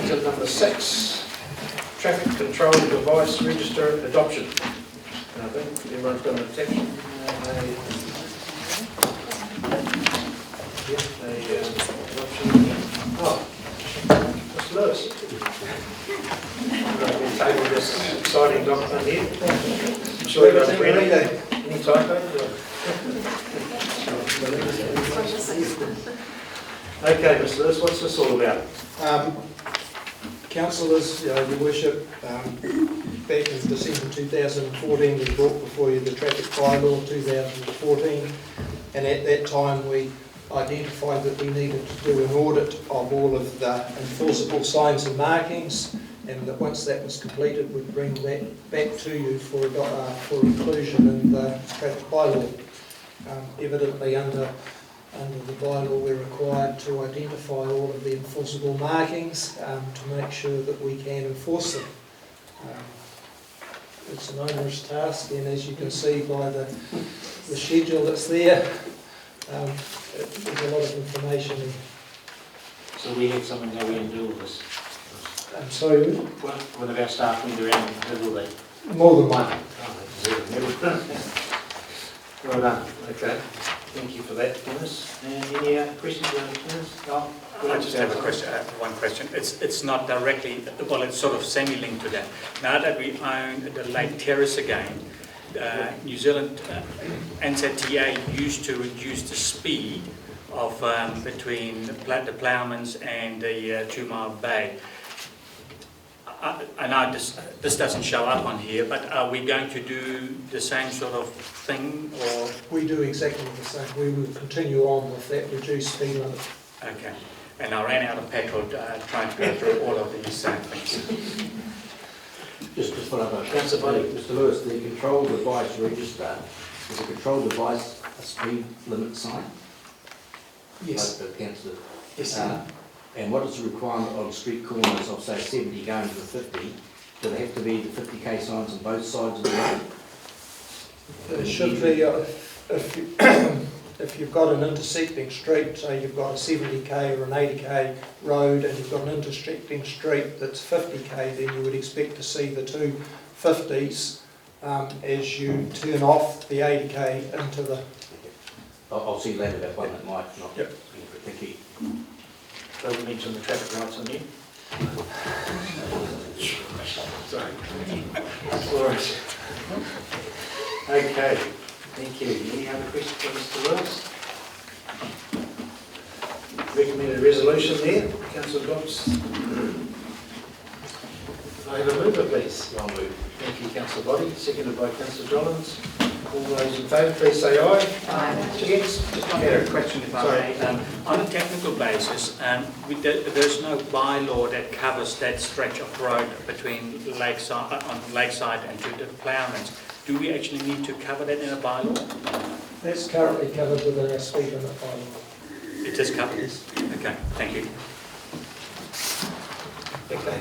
to number 6, traffic control device register adoption. And I think everyone's got an attention. Adoption. Oh, Mr. Lewis. We'll table this exciting document here. I'm sure everyone's ready. Any typos? Okay, Mr. Lewis, what's this all about? Councillors, Your Worship, back in December 2014 we brought before you the traffic bylaw 2014, and at that time we identified that we needed to do an audit of all of the enforceable signs and markings, and that once that was completed we'd bring that back to you for inclusion in the traffic bylaw. Evidently under the bylaw we're required to identify all of the enforceable markings to make sure that we can enforce them. It's an onerous task, and as you can see by the schedule that's there, there's a lot of information. So we have someone go in and do all this? I'm sorry? One of our staff went around and did all that? More than one. Well done. Okay. Thank you for that, Dennis. And any questions, Dennis? Oh, I just have a question. One question. It's not directly, well, it's sort of semi-linked to that. Now that we own the Lake Terrace again, New Zealand NZTA used to reduce the speed of between the Ploughmans and the 2 Mile Bay. I know this doesn't show up on here, but are we going to do the same sort of thing, or? We do exactly the same. We will continue on with that reduced speed limit. Okay. And I ran out of petrol trying to go through all of these things. Just to follow up, Mr. Lewis, the control device register, is a control device a speed limit sign? Yes. Like the councillor. Yes. And what is the requirement on street corners of, say, 70 going to the 50? Do they have to be the 50k signs on both sides of the road? It should be, if you've got an intersecting street, say you've got a 70k or an 80k road, and you've got an intersecting street that's 50k, then you would expect to see the two 50s as you turn off the 80k into the... I'll see later about one that might not. Yep. Thank you. Don't mention the traffic lights on you. Sorry. All right. Okay. Thank you. Any other questions for Mr. Lewis? Recommended resolution there. Councillor Dobbs. I have a mover, please. I'll move. Thank you, Councillor Body. Seconded by Councillor Jollins. All those in favour, please say aye. Aye. Just a question, if I may. On a technical basis, there's no bylaw that covers that stretch of road between Lakeside and to the Ploughmans. Do we actually need to cover that in a bylaw? That's currently covered within our speed limit bylaw. It is covered? Okay, thank you. Okay.